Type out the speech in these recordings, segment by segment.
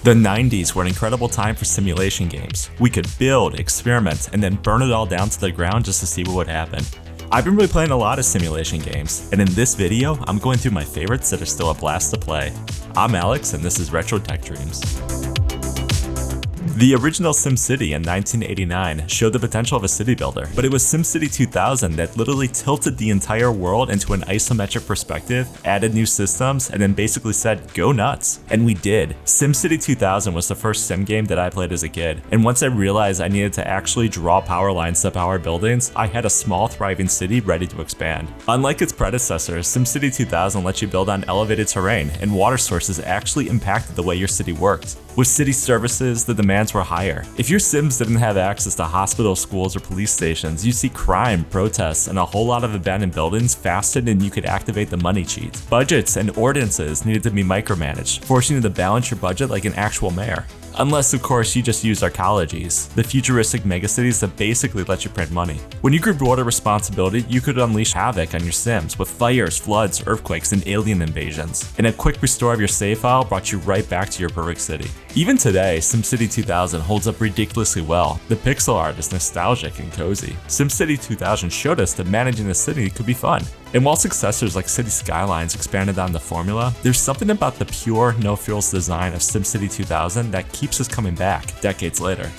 The 90s were an incredible time for simulation games. We could build, experiment, and then burn it all down to the ground just to see what would happen. I've been really playing a lot of simulation games, and in this video, I'm going through my favorites that are still a blast to play. I'm Alex, and this is Retro Tech Dreams. The original SimCity in 1989 showed the potential of a city builder, but it was SimCity 2000 that literally tilted the entire world into an isometric perspective, added new systems, and then basically said, go nuts. And we did. SimCity 2000 was the first sim game that I played as a kid, and once I realized I needed to actually draw power lines to power buildings, I had a small thriving city ready to expand. Unlike its predecessor, SimCity 2000 let you build on elevated terrain, and water sources actually impacted the way your city worked. With city services, the demands were higher. If your Sims didn't have access to hospitals, schools, or police stations, you'd see crime, protests, and a whole lot of abandoned buildings faster than you could activate the money cheat. Budgets and ordinances needed to be micromanaged, forcing you to balance your budget like an actual mayor. Unless, of course, you just used arcologies, the futuristic megacities that basically let you print money. When you grew water responsibility, you could unleash havoc on your Sims with fires, floods, earthquakes, and alien invasions. And a quick restore of your save file brought you right back to your perfect city. Even today, SimCity 2000 holds up ridiculously well. The pixel art is nostalgic and cozy. SimCity 2000 showed us that managing a city could be fun. And while successors like City Skylines expanded on the formula, there's something about the pure, no-frills design of SimCity 2000 that keeps us coming back decades later.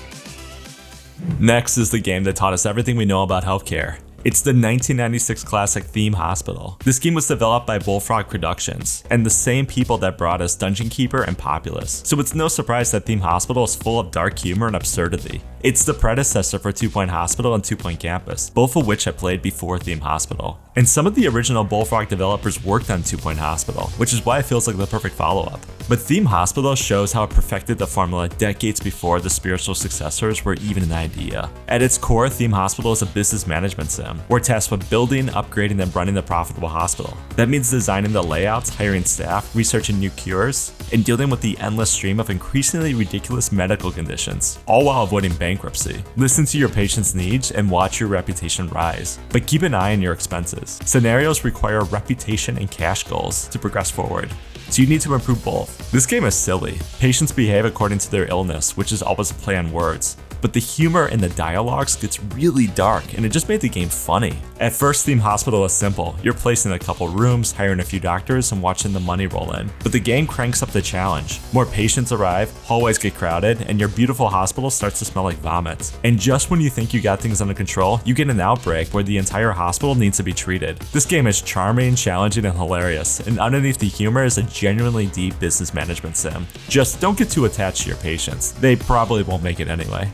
Next is the game that taught us everything we know about healthcare. It's the 1996 classic Theme Hospital. This game was developed by Bullfrog Productions, and the same people that brought us Dungeon Keeper and Populous. So it's no surprise that Theme Hospital is full of dark humor and absurdity. It's the predecessor for 2 Point Hospital and 2 Point Campus, both of which I played before Theme Hospital. And some of the original Bullfrog developers worked on 2 Point Hospital, which is why it feels like the perfect follow-up. But Theme Hospital shows how it perfected the formula decades before the spiritual successors were even an idea. At its core, Theme Hospital is a business management sim. We're tasked with building, upgrading, and running a profitable hospital. That means designing the layouts, hiring staff, researching new cures, and dealing with the endless stream of increasingly ridiculous medical conditions, all while avoiding bankruptcy. Listen to your patients' needs and watch your reputation rise, but keep an eye on your expenses. Scenarios require reputation and cash goals to progress forward, so you need to improve both. This game is silly. Patients behave according to their illness, which is always a play on words. But the humor in the dialogues gets really dark, and it just made the game funny. At first, Theme Hospital is simple. You're placed in a couple rooms, hiring a few doctors, and watching the money roll in. But the game cranks up the challenge. More patients arrive, hallways get crowded, and your beautiful hospital starts to smell like vomit. And just when you think you got things under control, you get an outbreak where the entire hospital needs to be treated. This game is charming, challenging, and hilarious, and underneath the humor is a genuinely deep business management sim. Just don't get too attached to your patients. They probably won't make it anyway.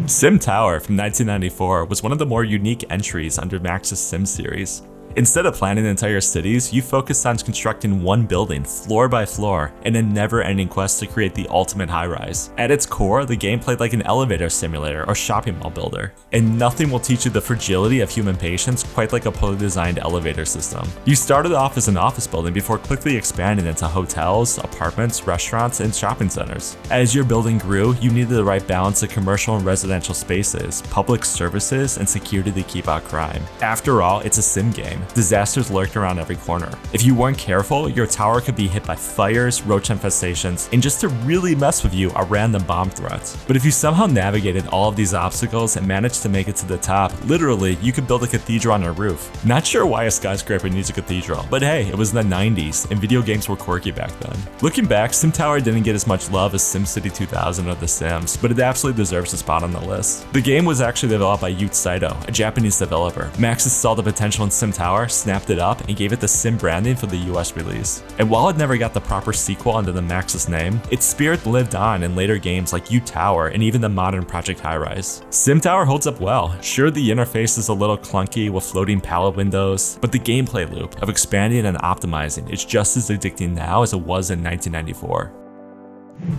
Sim Tower from 1994 was one of the more unique entries under Max's Sim series. Instead of planning entire cities, you focused on constructing one building floor by floor in a never-ending quest to create the ultimate high-rise. At its core, the game played like an elevator simulator or shopping mall builder, and nothing will teach you the fragility of human patience quite like a poorly designed elevator system. You started off as an office building before quickly expanding into hotels, apartments, restaurants, and shopping centers. As your building grew, you needed the right balance of commercial and residential spaces, public services, and security to keep out crime. After all, it's a sim game. Disasters lurked around every corner. If you weren't careful, your tower could be hit by fires, roach infestations, and just to really mess with you, a random bomb threat. But if you somehow navigated all of these obstacles and managed to make it to the top, literally, you could build a cathedral on a roof. Not sure why a skyscraper needs a cathedral, but hey, it was in the 90s, and video games were quirky back then. Looking back, Sim Tower didn't get as much love as SimCity 2000 or The Sims, but it absolutely deserves a spot on the list. The game was actually developed by Ute Saito, a Japanese developer. Maxis saw the potential in Sim Tower, snapped it up, and gave it the Sim branding for the US release. And while it never got the proper sequel under the Maxis name, its spirit lived on in later games like Ute Tower and even the modern Project High Rise. Sim Tower holds up well. Sure, the interface is a little clunky with floating palette windows, but the gameplay loop of expanding and optimizing is just as addicting now as it was in 1994.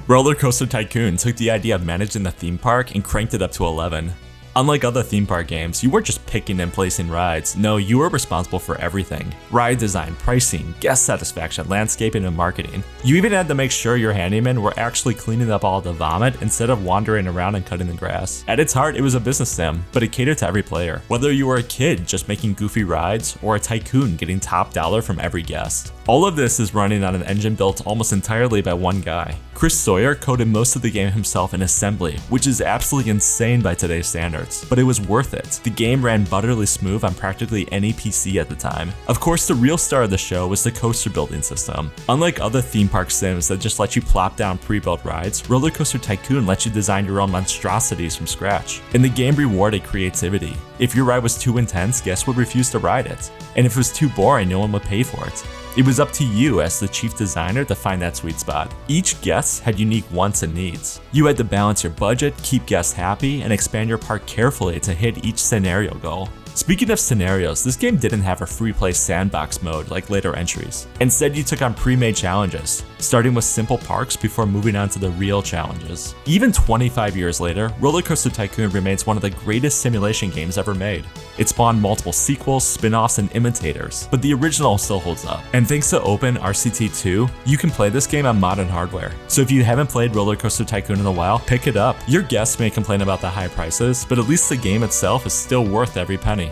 Roller Coaster Tycoon took the idea of managing the theme park and cranked it up to 11. Unlike other theme park games, you weren't just picking and placing rides. No, you were responsible for everything. Ride design, pricing, guest satisfaction, landscaping, and marketing. You even had to make sure your handymen were actually cleaning up all the vomit instead of wandering around and cutting the grass. At its heart, it was a business sim, but it catered to every player. Whether you were a kid just making goofy rides, or a tycoon getting top dollar from every guest. All of this is running on an engine built almost entirely by one guy. Chris Sawyer coded most of the game himself in assembly, which is absolutely insane by today's standards, but it was worth it. The game ran butterly smooth on practically any PC at the time. Of course, the real star of the show was the coaster building system. Unlike other theme park sims that just let you plop down pre-built rides, Roller Coaster Tycoon lets you design your own monstrosities from scratch. And the game rewarded creativity. If your ride was too intense, guests would refuse to ride it. And if it was too boring, no one would pay for it. It was up to you as the chief designer to find that sweet spot. Each guest had unique wants and needs. You had to balance your budget, keep guests happy, and expand your park carefully to hit each scenario goal. Speaking of scenarios, this game didn't have a free play sandbox mode like later entries. Instead, you took on pre-made challenges, starting with simple parks before moving on to the real challenges. Even 25 years later, Roller Coaster Tycoon remains one of the greatest simulation games ever made. It spawned multiple sequels, spin-offs, and imitators, but the original still holds up. And thanks to Open RCT 2, you can play this game on modern hardware. So if you haven't played Roller Coaster Tycoon in a while, pick it up. Your guests may complain about the high prices, but at least the game itself is still worth every penny.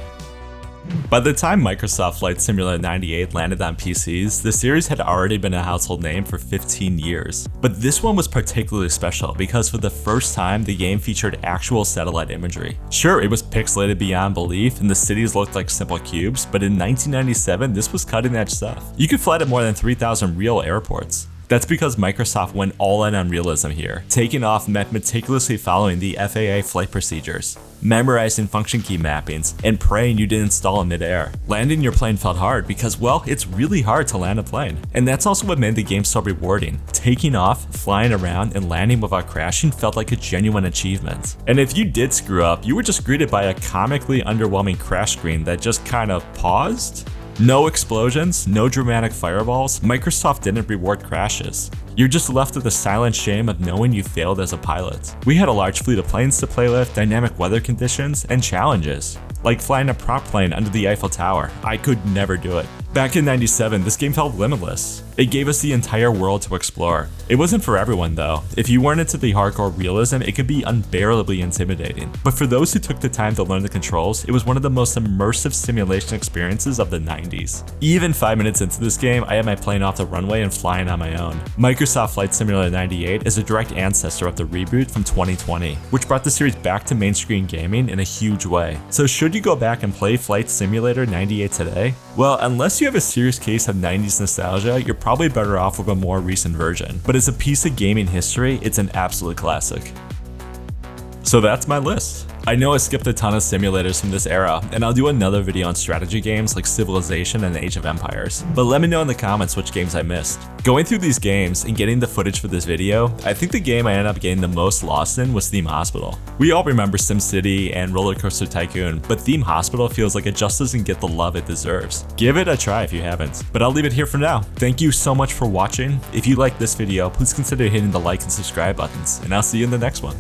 By the time Microsoft Flight Simulator 98 landed on PCs, the series had already been a household name for 15 years. But this one was particularly special because for the first time, the game featured actual satellite imagery. Sure, it was pixelated beyond belief and the cities looked like simple cubes, but in 1997, this was cutting edge stuff. You could fly to more than 3,000 real airports. That's because Microsoft went all in on realism here. Taking off meant meticulously following the FAA flight procedures, memorizing function key mappings, and praying you didn't stall in midair. Landing your plane felt hard because, well, it's really hard to land a plane. And that's also what made the game so rewarding. Taking off, flying around, and landing without crashing felt like a genuine achievement. And if you did screw up, you were just greeted by a comically underwhelming crash screen that just kind of paused. No explosions, no dramatic fireballs, Microsoft didn't reward crashes. You're just left with the silent shame of knowing you failed as a pilot. We had a large fleet of planes to play with, dynamic weather conditions, and challenges. Like flying a prop plane under the Eiffel Tower. I could never do it. Back in '97, this game felt limitless. It gave us the entire world to explore. It wasn't for everyone though. If you weren't into the hardcore realism, it could be unbearably intimidating. But for those who took the time to learn the controls, it was one of the most immersive simulation experiences of the 90s. Even 5 minutes into this game, I had my plane off the runway and flying on my own. Microsoft Flight Simulator 98 is a direct ancestor of the reboot from 2020, which brought the series back to mainstream gaming in a huge way. So should you go back and play Flight Simulator 98 today? Well, unless you have a serious case of 90s nostalgia, you're probably better off with a more recent version. But as a piece of gaming history, it's an absolute classic. So that's my list. I know I skipped a ton of simulators from this era, and I'll do another video on strategy games like Civilization and Age of Empires, but let me know in the comments which games I missed. Going through these games and getting the footage for this video, I think the game I ended up getting the most lost in was Theme Hospital. We all remember SimCity and Roller Coaster Tycoon, but Theme Hospital feels like it just doesn't get the love it deserves. Give it a try if you haven't, but I'll leave it here for now. Thank you so much for watching. If you liked this video, please consider hitting the like and subscribe buttons, and I'll see you in the next one.